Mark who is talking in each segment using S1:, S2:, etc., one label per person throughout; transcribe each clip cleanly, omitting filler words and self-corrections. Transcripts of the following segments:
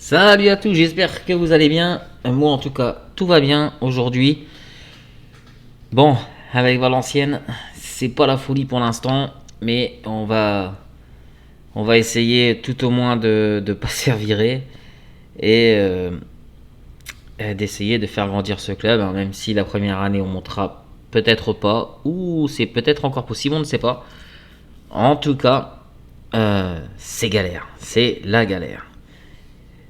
S1: Salut à tous, j'espère que vous allez bien. Moi en tout cas, tout va bien aujourd'hui. Bon, avec Valenciennes, c'est pas la folie pour l'instant, mais on va essayer tout au moins de pas se faire virer et d'essayer de faire grandir ce club, hein, même si la première année on montera peut-être pas, ou c'est peut-être encore possible, on ne sait pas. En tout cas, c'est galère, c'est la galère.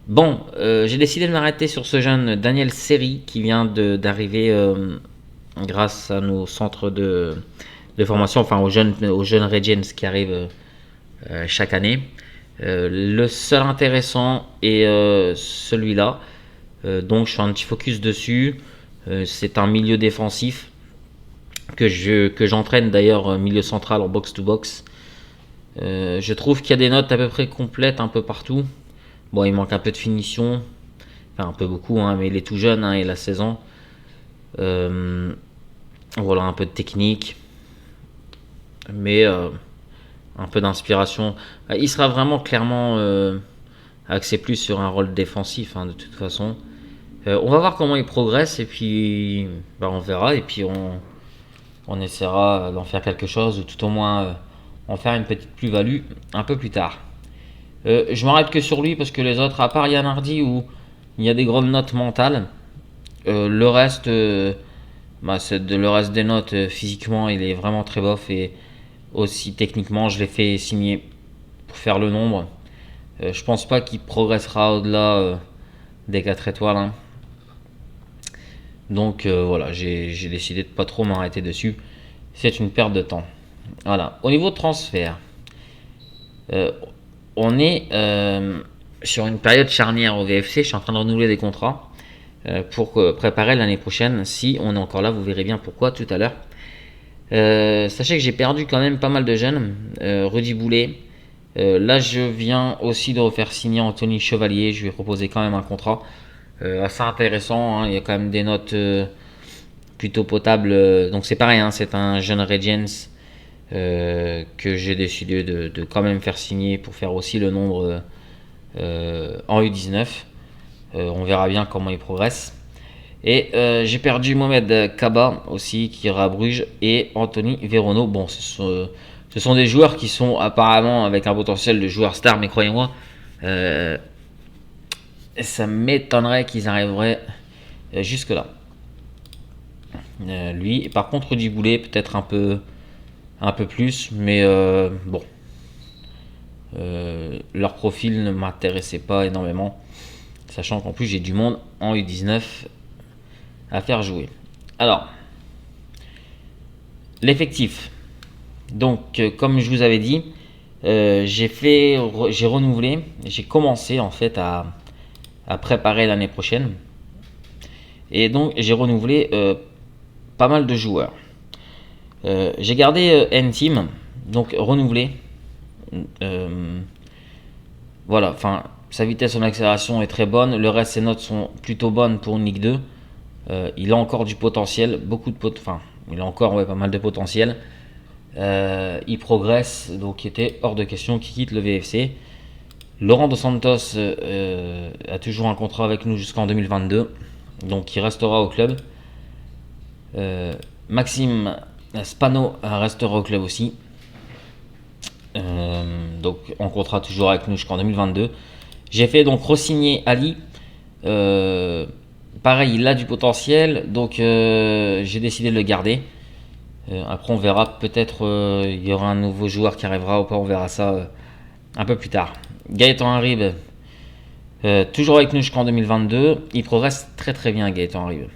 S1: Bon, j'ai décidé de m'arrêter sur ce jeune Daniel Seri qui vient d'arriver grâce à nos centres de formation, enfin aux jeunes Regents qui arrivent chaque année. Le seul intéressant est celui-là, donc je fais un petit focus dessus. C'est un milieu défensif que j'entraîne d'ailleurs milieu central en box-to-box. Je trouve qu'il y a des notes à peu près complètes un peu partout. Bon, il manque un peu de finition, enfin un peu beaucoup, hein, mais il est tout jeune, hein, il a 16 ans. Euh, voilà, un peu de technique, mais un peu d'inspiration. Il sera vraiment clairement axé plus sur un rôle défensif, hein, de toute façon. On va voir comment il progresse et puis on verra et puis on essaiera d'en faire quelque chose ou tout au moins en faire une petite plus-value un peu plus tard. Je m'arrête que sur lui parce que les autres, à part Yann Hardy où il y a des grandes notes mentales, le reste, le reste des notes physiquement, il est vraiment très bof et aussi techniquement, je l'ai fait signer pour faire le nombre. Je pense pas qu'il progressera au-delà des 4 étoiles, hein. Donc voilà, j'ai décidé de pas trop m'arrêter dessus. C'est une perte de temps. Voilà. Au niveau de transfert, euh, on est sur une période charnière au VFC. Je suis en train de renouveler des contrats pour préparer l'année prochaine. Si on est encore là, vous verrez bien pourquoi tout à l'heure. Sachez que j'ai perdu quand même pas mal de jeunes. Rudy Boulet. Là, je viens aussi de refaire signer Anthony Chevalier. Je lui ai proposé quand même un contrat assez intéressant, hein. Il y a quand même des notes plutôt potables. Donc c'est pareil, hein, c'est un jeune Regents que j'ai décidé de quand même faire signer pour faire aussi le nombre en U19. On verra bien comment il progresse. Et j'ai perdu Mohamed Kaba aussi qui ira à Bruges et Anthony Verono. Bon, ce sont des joueurs qui sont apparemment avec un potentiel de joueurs stars, mais croyez-moi, ça m'étonnerait qu'ils arriveraient jusque-là. Lui, par contre, Rudy Boulet, peut-être un peu plus, mais bon, leur profil ne m'intéressait pas énormément, sachant qu'en plus j'ai du monde en U19 à faire jouer. Alors, l'effectif. Donc, comme je vous avais dit, j'ai renouvelé, j'ai commencé en fait à préparer l'année prochaine. Et donc, j'ai renouvelé pas mal de joueurs. J'ai gardé N-Team, donc renouvelé. Voilà, enfin, sa vitesse en accélération est très bonne. Le reste, ses notes sont plutôt bonnes pour une Ligue 2. Il a encore du potentiel, enfin, il a encore pas mal de potentiel. Il progresse, donc il était hors de question qu'il quitte le VFC. Laurent Dos Santos a toujours un contrat avec nous jusqu'en 2022, donc il restera au club. Maxime Spano restera au club aussi. Donc on comptera toujours avec nous jusqu'en 2022. J'ai fait donc re-signer Ali. Pareil, il a du potentiel, donc j'ai décidé de le garder. Après on verra, peut-être il y aura un nouveau joueur qui arrivera ou pas, on verra ça un peu plus tard. Gaëtan Harib, toujours avec nous jusqu'en 2022. Il progresse très très bien, Gaëtan Harib.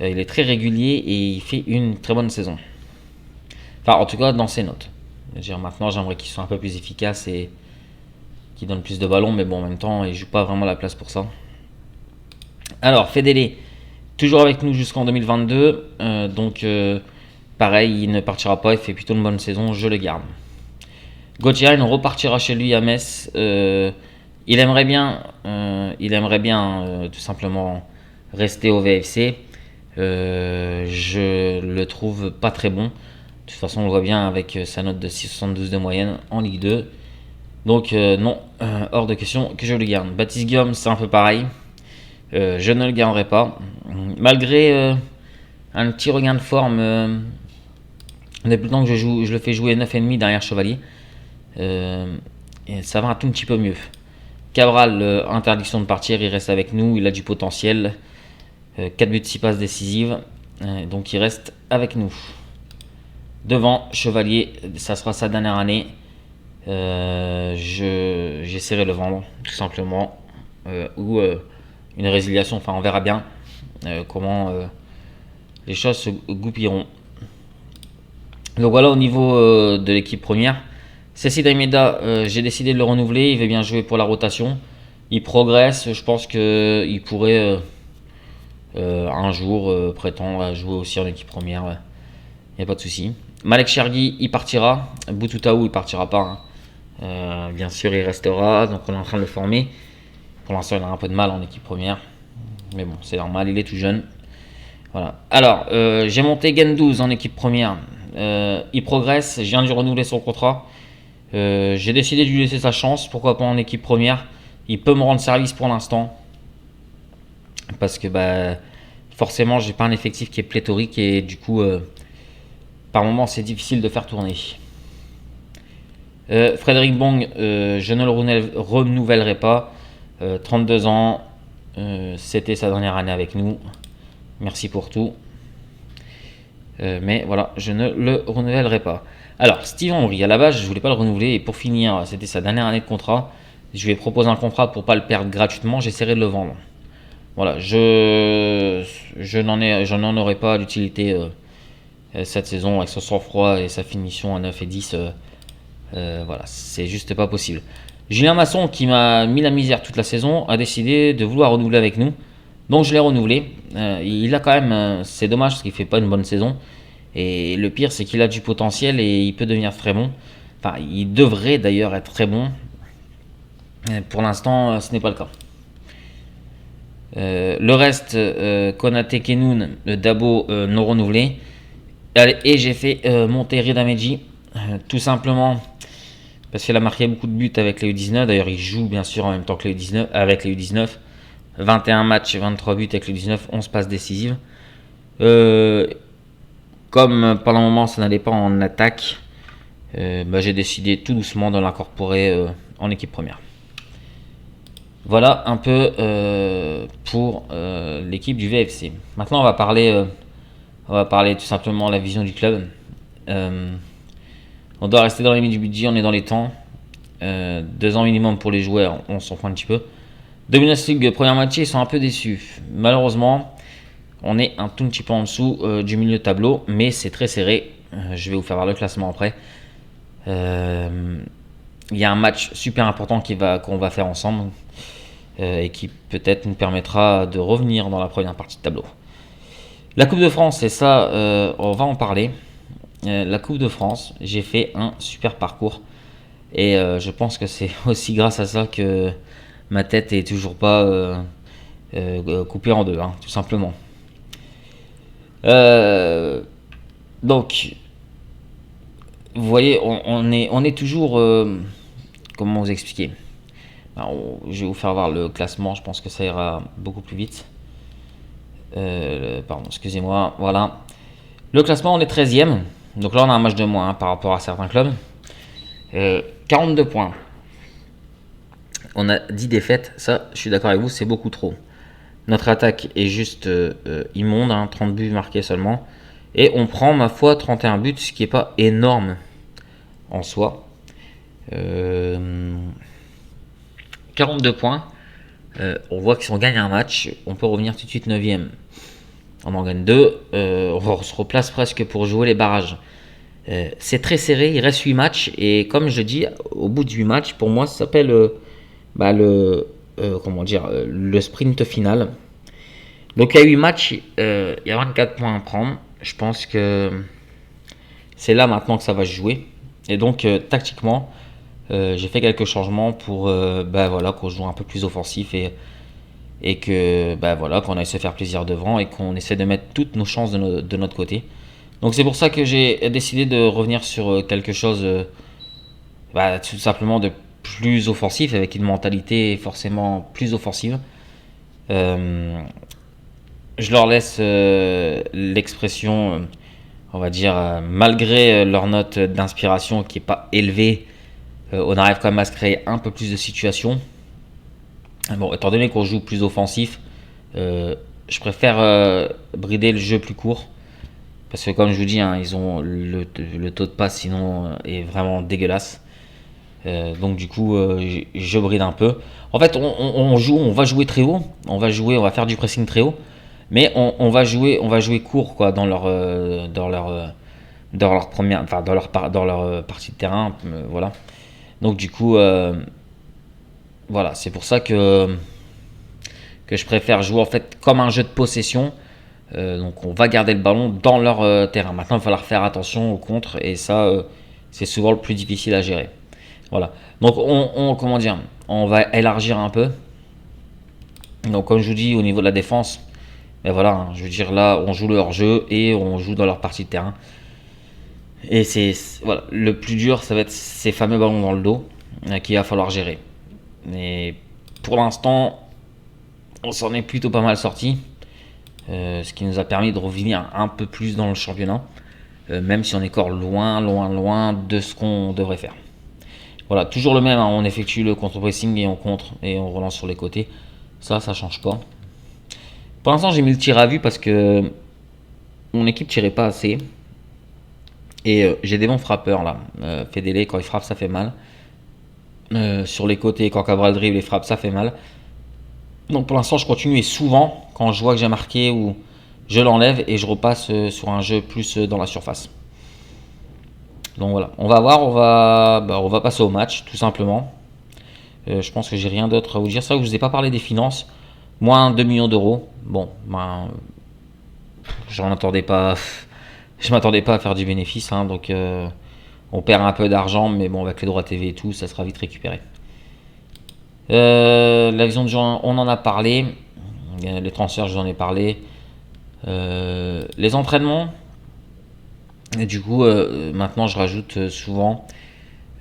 S1: Il est très régulier et il fait une très bonne saison. Enfin, en tout cas, dans ses notes. Maintenant, j'aimerais qu'il soit un peu plus efficace et qu'il donne plus de ballons, mais bon, en même temps, il joue pas vraiment la place pour ça. Alors, Fedele, toujours avec nous jusqu'en 2022. Donc, pareil, il ne partira pas, il fait plutôt une bonne saison, je le garde. Gauthier repartira chez lui à Metz. Il aimerait bien tout simplement rester au VFC. Je le trouve pas très bon. De toute façon, on le voit bien avec sa note de 6,72 de moyenne en Ligue 2. Donc non, hors de question que je le garde. Baptiste Guillaume, c'est un peu pareil. Je ne le garderai pas. Malgré un petit regain de forme, depuis le temps que je le fais jouer 9,5 derrière Chevalier. Et ça va un tout petit peu mieux. Cabral, interdiction de partir, il reste avec nous, il a du potentiel. 4 buts, 6 passes décisives. Donc il reste avec nous. Devant, Chevalier, ça sera sa dernière année. J'essaierai de le vendre, tout simplement. Ou une résiliation, enfin on verra bien comment les choses se goupilleront. Donc voilà au niveau de l'équipe première. Cécile Almeida, j'ai décidé de le renouveler, il veut bien jouer pour la rotation. Il progresse, je pense qu'il pourrait un jour prétendre à jouer aussi en équipe première. Il n'y a pas de souci. Malek Chergui, il partira. Boutoutaou, il partira pas. Bien sûr, il restera. Donc on est en train de le former. Pour l'instant, il a un peu de mal en équipe première. Mais bon, c'est normal, il est tout jeune. Voilà. Alors, j'ai monté Gendouzi en équipe première. Il progresse, je viens de lui renouveler son contrat. J'ai décidé de lui laisser sa chance. Pourquoi pas en équipe première. Il peut me rendre service pour l'instant. Parce que forcément, j'ai pas un effectif qui est pléthorique. Et du coup, par moment, c'est difficile de faire tourner. Frédéric Bong, je ne le renouvellerai pas. 32 ans, c'était sa dernière année avec nous. Merci pour tout. Mais voilà, je ne le renouvellerai pas. Alors, Steve Henry, à la base, je ne voulais pas le renouveler. Et pour finir, c'était sa dernière année de contrat. Je lui ai proposé un contrat pour ne pas le perdre gratuitement. J'essaierai de le vendre. Voilà, j'en aurai pas d'utilité cette saison avec son sang-froid et sa finition à 9 et 10. Voilà, c'est juste pas possible. Julien Masson, qui m'a mis la misère toute la saison, a décidé de vouloir renouveler avec nous. Donc je l'ai renouvelé. Il a quand même, c'est dommage parce qu'il fait pas une bonne saison. Et le pire, c'est qu'il a du potentiel et il peut devenir très bon. Enfin, il devrait d'ailleurs être très bon. Pour l'instant, ce n'est pas le cas. Le reste, Konaté, Kenoun, Dabo non renouvelé. Et j'ai fait monter Rida Medji, tout simplement parce qu'il a marqué beaucoup de buts avec les U19. D'ailleurs, il joue bien sûr en même temps que les U19, avec les U19. 21 matchs, 23 buts avec les U19, 11 passes décisives. Comme pendant un moment ça n'allait pas en attaque, j'ai décidé tout doucement de l'incorporer en équipe première. Voilà un peu pour l'équipe du VFC. Maintenant on va parler tout simplement de la vision du club. On doit rester dans les limites du budget, on est dans les temps. 2 ans minimum pour les joueurs, on s'en fout un petit peu. Domination League, première moitié, ils sont un peu déçus. Malheureusement, on est un tout petit peu en dessous du milieu de tableau, mais c'est très serré. Je vais vous faire voir le classement après. Il y a un match super important qu'on va faire ensemble et qui peut-être nous permettra de revenir dans la première partie de tableau. La Coupe de France, et ça, on va en parler. La Coupe de France, j'ai fait un super parcours et je pense que c'est aussi grâce à ça que ma tête est toujours pas coupée en deux, hein, tout simplement. Donc, vous voyez, on est toujours. Comment vous expliquer? Alors, je vais vous faire voir le classement, je pense que ça ira beaucoup plus vite. Pardon, excusez-moi, voilà. Le classement, on est 13e. Donc là, on a un match de moins par rapport à certains clubs. 42 points. On a 10 défaites. Ça, je suis d'accord avec vous, c'est beaucoup trop. Notre attaque est juste immonde, hein, 30 buts marqués seulement. Et on prend, ma foi, 31 buts, ce qui n'est pas énorme en soi. 42 points. On voit que si on gagne un match, on peut revenir tout de suite 9e. On en gagne 2. On se replace presque pour jouer les barrages. C'est très serré, il reste 8 matchs. Et comme je dis, au bout de 8 matchs, pour moi, ça s'appelle le sprint final. Donc il y a 8 matchs, il y a 24 points à prendre. Je pense que c'est là maintenant que ça va se jouer. Et donc tactiquement, j'ai fait quelques changements pour qu'on joue un peu plus offensif et que qu'on aille se faire plaisir devant et qu'on essaie de mettre toutes nos chances de notre côté. Donc c'est pour ça que j'ai décidé de revenir sur quelque chose tout simplement de plus offensif, avec une mentalité forcément plus offensive. Je leur laisse l'expression, on va dire, malgré leur note d'inspiration qui n'est pas élevée, on arrive quand même à se créer un peu plus de situations. Bon, étant donné qu'on joue plus offensif, je préfère brider le jeu plus court. Parce que comme je vous dis, hein, ils ont le taux de passe sinon est vraiment dégueulasse. Donc du coup, je bride un peu. En fait, on va jouer très haut. On va faire du pressing très haut. Mais on va jouer court quoi dans leur première, enfin dans leur partie de terrain, voilà. Donc du coup, voilà, c'est pour ça que je préfère jouer en fait comme un jeu de possession. Donc on va garder le ballon dans leur terrain. Maintenant, il va falloir faire attention au contre et ça, c'est souvent le plus difficile à gérer. Voilà. Donc comment dire, on va élargir un peu. Donc comme je vous dis au niveau de la défense, ben voilà, hein, je veux dire là, on joue le hors-jeu et on joue dans leur partie de terrain. Et voilà, le plus dur, ça va être ces fameux ballons dans le dos qu'il va falloir gérer. Mais pour l'instant, on s'en est plutôt pas mal sorti. Ce qui nous a permis de revenir un peu plus dans le championnat, même si on est encore loin de ce qu'on devrait faire. Voilà, toujours le même, hein, on effectue le contre-pressing et on contre et on relance sur les côtés. Ça change pas. Pour l'instant, j'ai mis le tir à vue parce que mon équipe tirait pas assez. Et j'ai des bons frappeurs là. Fedele, quand il frappe, ça fait mal. Sur les côtés, quand Cabral dribble et frappe, ça fait mal. Donc pour l'instant, je continue et souvent, quand je vois que j'ai marqué, ou je l'enlève et je repasse sur un jeu plus dans la surface. Donc voilà, on va voir, on va passer au match tout simplement. Je pense que j'ai rien d'autre à vous dire. C'est vrai que je vous ai pas parlé des finances. Moins 2 millions d'euros. Bon, ben, j'en attendais pas. Je m'attendais pas à faire du bénéfice, hein, donc on perd un peu d'argent, mais bon, avec les droits TV et tout, ça sera vite récupéré. La vision de jeu, on en a parlé. Les transferts, je vous en ai parlé. Les entraînements, et du coup, maintenant, je rajoute souvent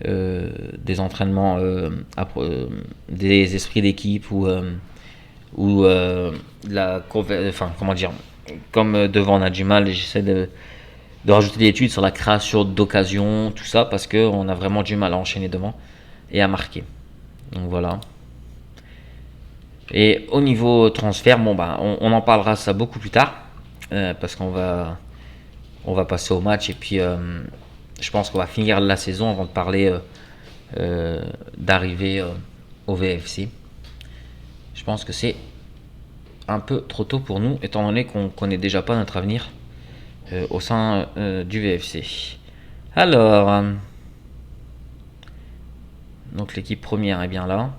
S1: des entraînements, des esprits d'équipe ou enfin, comment dire, comme devant on a du mal, j'essaie de rajouter des études sur la création d'occasions, tout ça, parce qu'on a vraiment du mal à enchaîner devant et à marquer. Donc voilà. Et au niveau transfert, bon bah, on en parlera ça beaucoup plus tard, parce qu'on va passer au match et puis je pense qu'on va finir la saison avant de parler d'arriver au VFC. Je pense que c'est un peu trop tôt pour nous, étant donné qu'on connaît déjà pas notre avenir au sein du VFC. Alors, donc l'équipe première est bien là.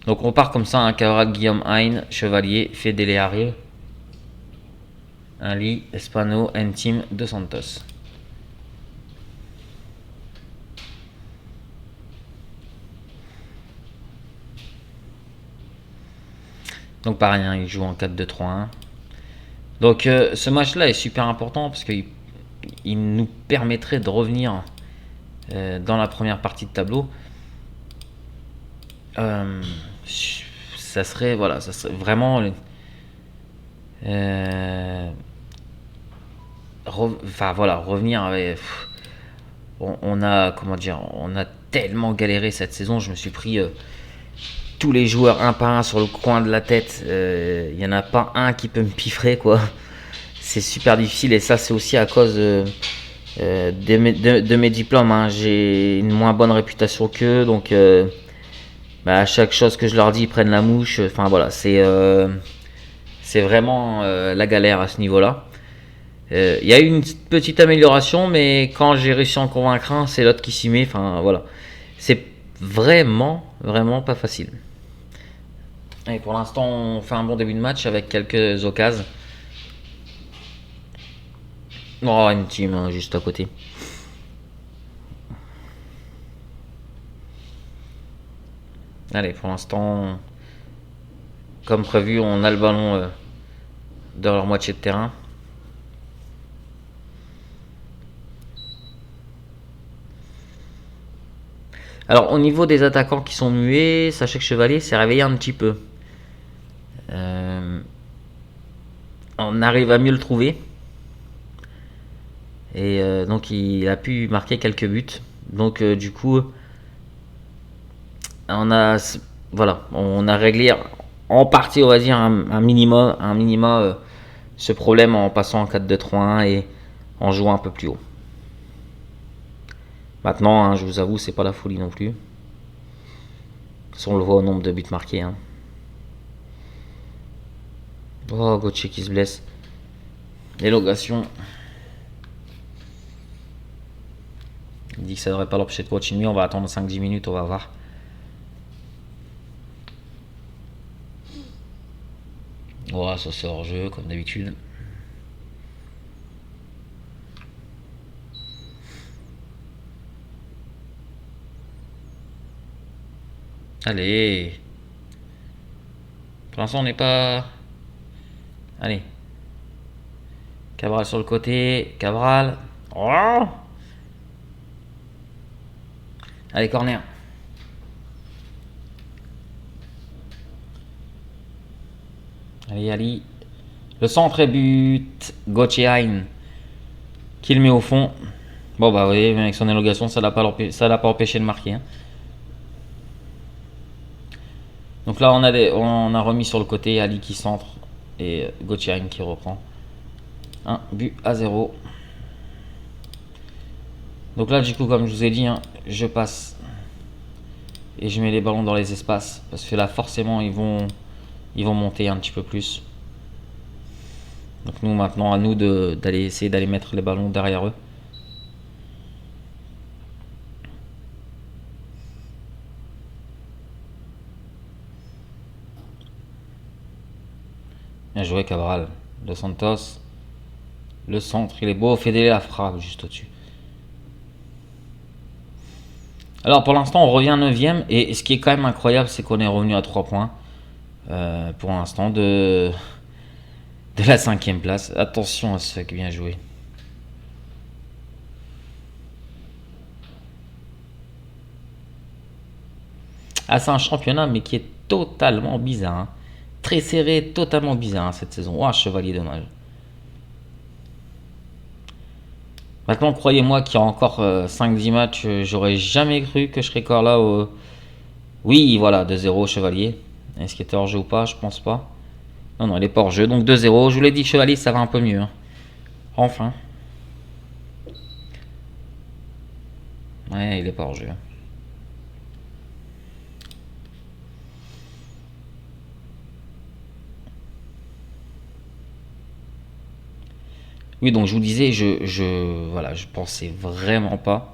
S1: Donc on part comme ça, un camarade Guillaume Hein, Chevalier, Fedele Ariel, Ali, Espano, Ntim, Dos Santos. Donc pareil, hein, il joue en 4-2-3-1. Donc ce match-là est super important parce qu'il nous permettrait de revenir dans la première partie de tableau. Ça serait vraiment revenir avec, on a tellement galéré cette saison. Je me suis pris tous les joueurs un par un sur le coin de la tête. Il y en a pas un qui peut me piffrer quoi. C'est super difficile et ça c'est aussi à cause de mes diplômes, hein. J'ai une moins bonne réputation qu'eux, donc à chaque chose que je leur dis, ils prennent la mouche. Enfin voilà, c'est vraiment la galère à ce niveau-là. Il y a eu une petite amélioration, mais quand j'ai réussi à en convaincre un, c'est l'autre qui s'y met. Enfin voilà, c'est vraiment pas facile. Et pour l'instant, on fait un bon début de match avec quelques occasions. Oh, une team hein, juste à côté. Allez, pour l'instant, comme prévu, on a le ballon dans leur moitié de terrain. Alors, au niveau des attaquants qui sont muets, sachez que Chevalier s'est réveillé un petit peu. On arrive à mieux le trouver. Et donc, il a pu marquer quelques buts. Donc, du coup, on a, voilà, on a réglé en partie, on va dire, un minima ce problème en passant en 4-2-3-1 et en jouant un peu plus haut. Maintenant, hein, je vous avoue, c'est pas la folie non plus. Si on le voit au nombre de buts marqués. Hein. Oh, Gauthier qui se blesse. Élongation. Il dit que ça devrait pas l'empêcher de continuer. On va attendre 5-10 minutes, on va voir. Voilà, ça c'est hors jeu comme d'habitude. Allez. Pour l'instant, on n'est pas. Allez. Cabral sur le côté. Cabral. Oh, allez, corner. Allez, Ali. Le centre et but. Gauthier qui le met au fond. Bon, bah oui, avec son élongation, ça l'a pas empêché de marquer. Hein. Donc là, on a remis sur le côté Ali qui centre et Gauthier qui reprend. 1-0. Donc là, du coup, comme je vous ai dit, hein, je passe et je mets les ballons dans les espaces parce que là, forcément, ils vont monter un petit peu plus. Donc nous, maintenant, à nous d'aller essayer d'aller mettre les ballons derrière eux. Bien joué, Cabral. Dos Santos. Le centre, il est beau. Fedele la frappe juste au-dessus. Alors pour l'instant, on revient 9ème. Et ce qui est quand même incroyable, c'est qu'on est revenu à 3 points. Pour l'instant, de la 5ème place. Attention à ce fait, bien joué. Ah, c'est un championnat, mais qui est totalement bizarre. Hein. Très serré, totalement bizarre hein, cette saison. Oh, Chevalier, dommage. Maintenant, croyez-moi qu'il y a encore 5-10 matchs, j'aurais jamais cru que je serais encore là. Oui, voilà, 2-0 Chevalier. Est-ce qu'il était hors jeu ou pas? Je pense pas. Non, il est pas hors jeu. Donc 2-0. Je vous l'ai dit, Chevalier, ça va un peu mieux. Hein. Enfin. Ouais, il est pas hors jeu. Oui, donc je vous disais, voilà, je pensais vraiment pas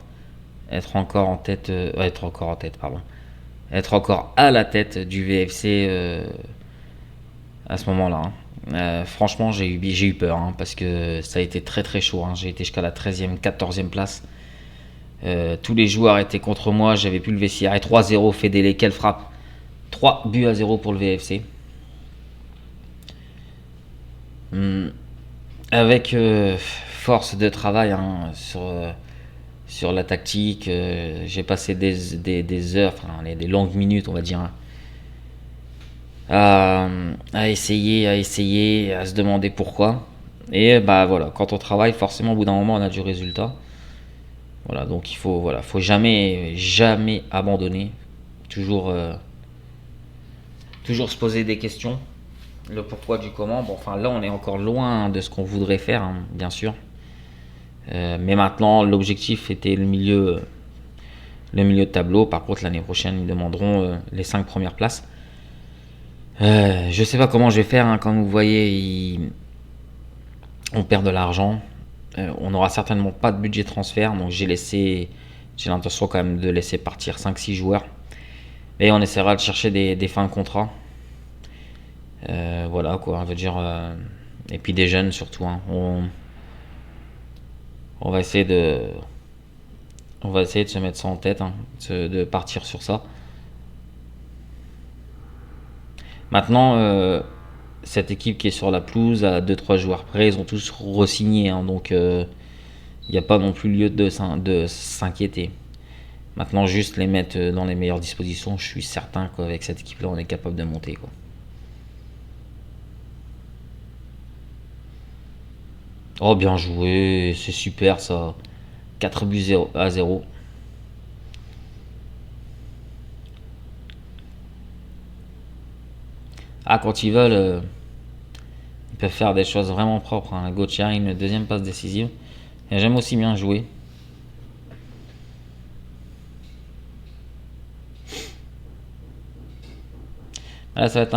S1: être encore en tête, pardon, être encore à la tête du VFC à ce moment-là. Hein. Franchement, j'ai eu peur hein, parce que ça a été très très chaud. Hein. J'ai été jusqu'à la 13e, 14e place. Tous les joueurs étaient contre moi, j'avais plus le vestiaire. Et 3-0, Fedele, quelle frappe! 3-0 pour le VFC. Avec force de travail hein, sur la tactique, j'ai passé des heures, enfin des longues minutes on va dire, à essayer, à se demander pourquoi. Et bah voilà, quand on travaille, forcément au bout d'un moment on a du résultat. Voilà, donc faut jamais abandonner. Toujours se poser des questions. Le pourquoi du comment. Bon, enfin là on est encore loin de ce qu'on voudrait faire, hein, bien sûr. Mais maintenant l'objectif était le milieu de tableau. Par contre l'année prochaine ils demanderont les 5 premières places. Je sais pas comment je vais faire. Hein, comme vous voyez, on perd de l'argent. On n'aura certainement pas de budget transfert. Donc j'ai l'intention quand même de laisser partir 5-6 joueurs. Et on essaiera de chercher des fins de contrat. Voilà quoi, on veut dire. Et puis des jeunes surtout. Hein. On va essayer de se mettre ça en tête, hein, de partir sur ça. Maintenant, cette équipe qui est sur la pelouse à 2-3 joueurs près, ils ont tous re-signé, hein, donc il n'y a pas non plus lieu de s'inquiéter. Maintenant, juste les mettre dans les meilleures dispositions. Je suis certain qu'avec cette équipe-là, on est capable de monter, quoi. Oh, bien joué, c'est super ça. 4 buts 0 à 0. Ah, quand ils veulent, ils peuvent faire des choses vraiment propres, hein. Gauthier, une deuxième passe décisive. Et j'aime aussi bien jouer. Là, ça va être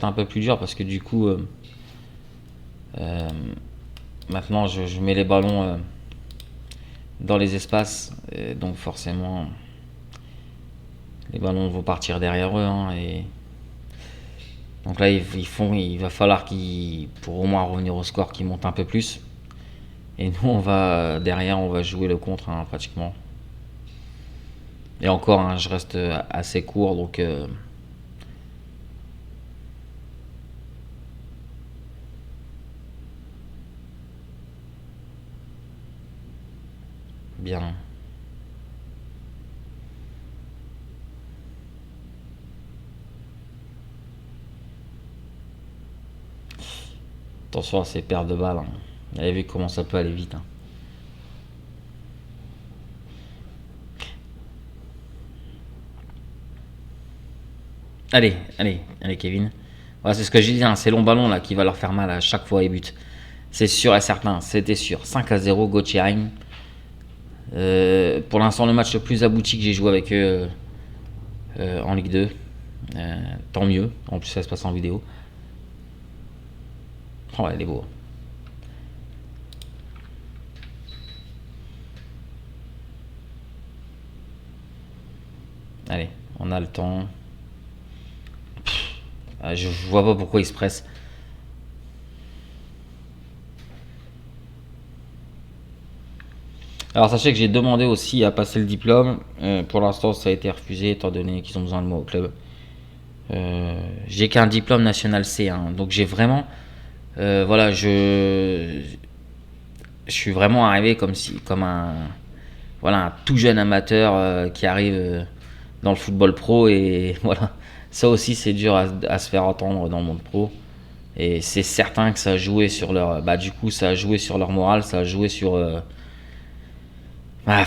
S1: un peu plus dur parce que du coup, euh, maintenant, je mets les ballons dans les espaces. Et donc, forcément, les ballons vont partir derrière eux, hein, et donc là, il va falloir qu'ils, pour au moins revenir au score, qu'ils montent un peu plus. Et nous, derrière, on va jouer le contre, hein, pratiquement. Et encore, hein, je reste assez court, donc bien. Attention à ces pertes de balles, hein. Vous avez vu comment ça peut aller vite, hein. Allez, allez, allez, Kevin. Voilà, c'est ce que j'ai dit, hein, ces longs ballons là qui va leur faire mal à chaque fois ils butent. C'est sûr et certain, c'était sûr. 5-0, Gauthier. Pour l'instant, le match le plus abouti que j'ai joué avec eux en Ligue 2. Tant mieux. En plus, ça se passe en vidéo. Oh, elle est beau. Allez, on a le temps. Je vois pas pourquoi il se presse. Alors sachez que j'ai demandé aussi à passer le diplôme. Pour l'instant, ça a été refusé étant donné qu'ils ont besoin de moi au club. J'ai qu'un diplôme national C, hein, donc j'ai vraiment, voilà, je suis vraiment arrivé comme un, voilà, un tout jeune amateur qui arrive dans le football pro et voilà, ça aussi c'est dur à se faire entendre dans le monde pro. Et c'est certain que ça a joué sur leur, bah du coup ça a joué sur leur morale, ça a joué sur, bah,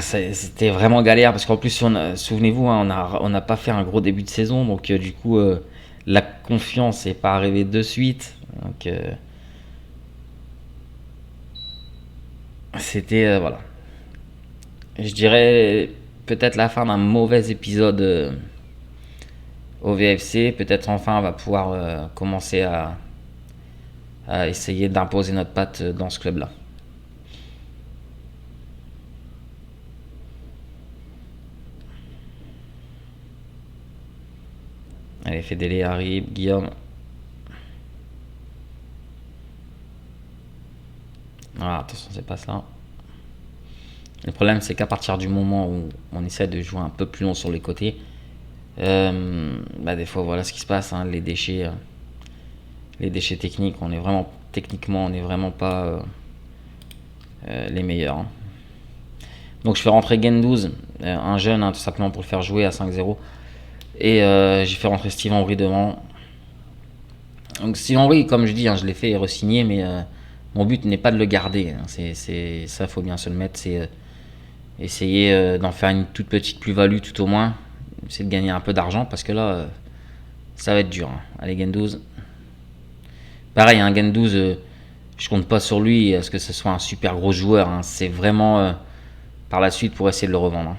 S1: c'était vraiment galère parce qu'en plus, souvenez-vous, hein, on n'a pas fait un gros début de saison, donc du coup, la confiance n'est pas arrivée de suite. Donc, c'était, voilà. Je dirais peut-être la fin d'un mauvais épisode au VFC. Peut-être enfin on va pouvoir commencer à essayer d'imposer notre patte dans ce club-là. Allez, Fedele arrive, Guillaume. Voilà, attention, c'est pas ça. Le problème, c'est qu'à partir du moment où on essaie de jouer un peu plus long sur les côtés, bah des fois, voilà ce qui se passe, hein, les déchets techniques, techniquement, on n'est vraiment pas les meilleurs, hein. Donc je fais rentrer Gendouzi, un jeune, hein, tout simplement pour le faire jouer à 5-0. Et j'ai fait rentrer Steve Henry devant. Donc Steve Henry, comme je dis, hein, je l'ai fait re-signer, mais mon but n'est pas de le garder, hein. Ça, faut bien se le mettre. C'est essayer d'en faire une toute petite plus-value tout au moins. C'est de gagner un peu d'argent parce que là, ça va être dur, hein. Allez, Gendouzi. Pareil, un Gendouzi, je compte pas sur lui à ce que ce soit un super gros joueur, hein. C'est vraiment par la suite pour essayer de le revendre, hein.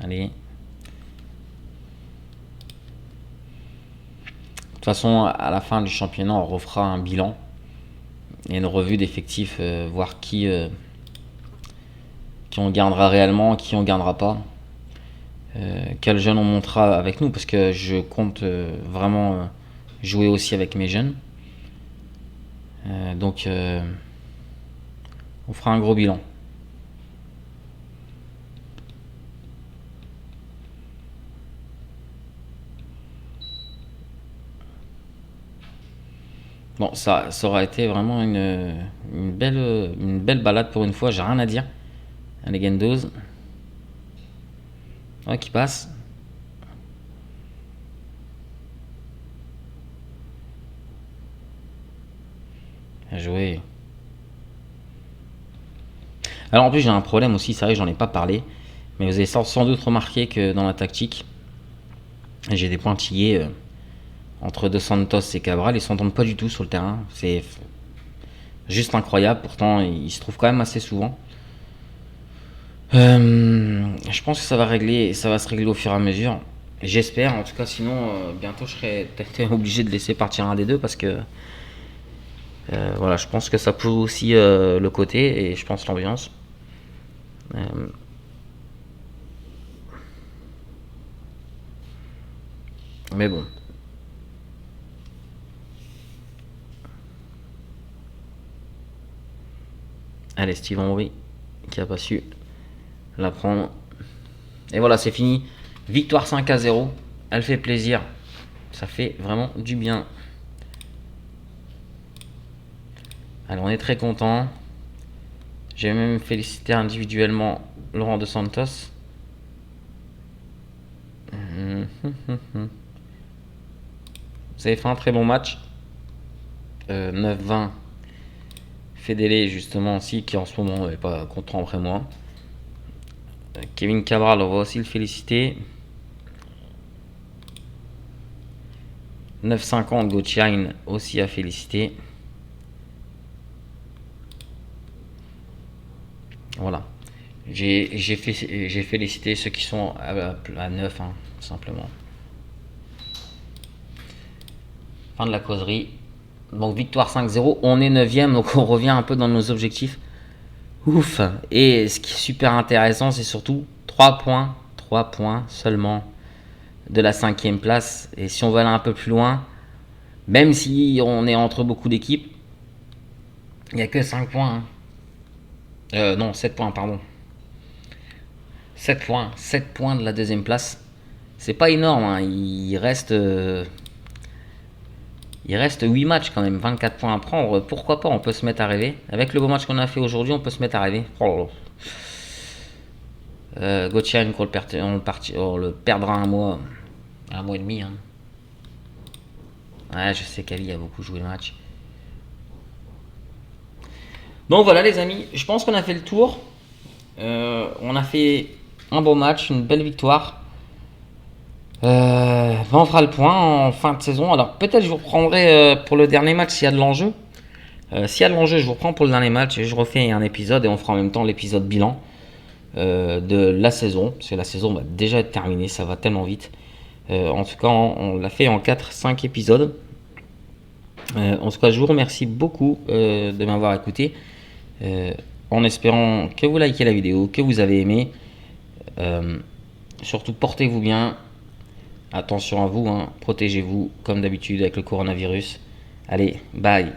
S1: Allez. De toute façon, à la fin du championnat, on refera un bilan et une revue d'effectifs, voir qui on gardera réellement, qui on gardera pas, quels jeunes on montera avec nous, parce que je compte vraiment jouer aussi avec mes jeunes. Donc, on fera un gros bilan. Bon, ça aurait été vraiment une belle balade pour une fois, j'ai rien à dire. Allez, Gendoz. Ouais, qui passe. Bien joué. Alors en plus j'ai un problème aussi, c'est vrai que j'en ai pas parlé, mais vous avez sans doute remarqué que dans la tactique, j'ai des pointillés entre Dos Santos et Cabral, ils s'entendent pas du tout sur le terrain, c'est juste incroyable, pourtant ils se trouvent quand même assez souvent. Je pense que ça va se régler au fur et à mesure. J'espère, en tout cas, sinon bientôt je serai peut-être obligé de laisser partir un des deux parce que voilà, je pense que ça peut aussi le côté et je pense l'ambiance. Euh, mais bon. Allez, Steve Henry qui a pas su la prendre. Et voilà, c'est fini. Victoire 5-0. Elle fait plaisir. Ça fait vraiment du bien. Alors, on est très content. J'ai même félicité individuellement Laurent Dos Santos. Vous avez fait un très bon match. 9-20. Fedele, justement, aussi, qui en ce moment n'est pas content après moi. Kevin Cabral, on va aussi le féliciter. 9,50 Gochine aussi à féliciter. Voilà. J'ai félicité ceux qui sont à 9, hein, simplement. Fin de la causerie. Donc victoire 5-0. On est 9ème, donc on revient un peu dans nos objectifs. Ouf. Et ce qui est super intéressant, c'est surtout 3 points. 3 points seulement de la 5ème place. Et si on veut aller un peu plus loin, même si on est entre beaucoup d'équipes, il n'y a que 5 points. Hein. Non, 7 points, pardon. 7 points. 7 points de la 2ème place. C'est pas énorme. Hein. Il reste 8 matchs quand même. 24 points à prendre. Pourquoi pas, on peut se mettre à rêver. Avec le beau match qu'on a fait aujourd'hui, on peut se mettre à rêver. Oh Gauthier, on le perdra un mois et demi. Hein. Ouais, je sais qu'Ali a beaucoup joué le match. Donc voilà les amis, je pense qu'on a fait le tour. On a fait un beau match, une belle victoire. On fera le point en fin de saison. Alors peut-être je vous reprendrai pour le dernier match s'il y a de l'enjeu. S'il y a de l'enjeu, je vous reprends pour le dernier match et je refais un épisode et on fera en même temps l'épisode bilan de la saison. Parce que la saison va déjà être terminée, ça va tellement vite. En tout cas, on l'a fait en 4-5 épisodes. En tout cas, je vous remercie beaucoup de m'avoir écouté. En espérant que vous likez la vidéo, que vous avez aimé. Surtout, portez-vous bien. Attention à vous, hein. Protégez-vous comme d'habitude avec le coronavirus. Allez, bye.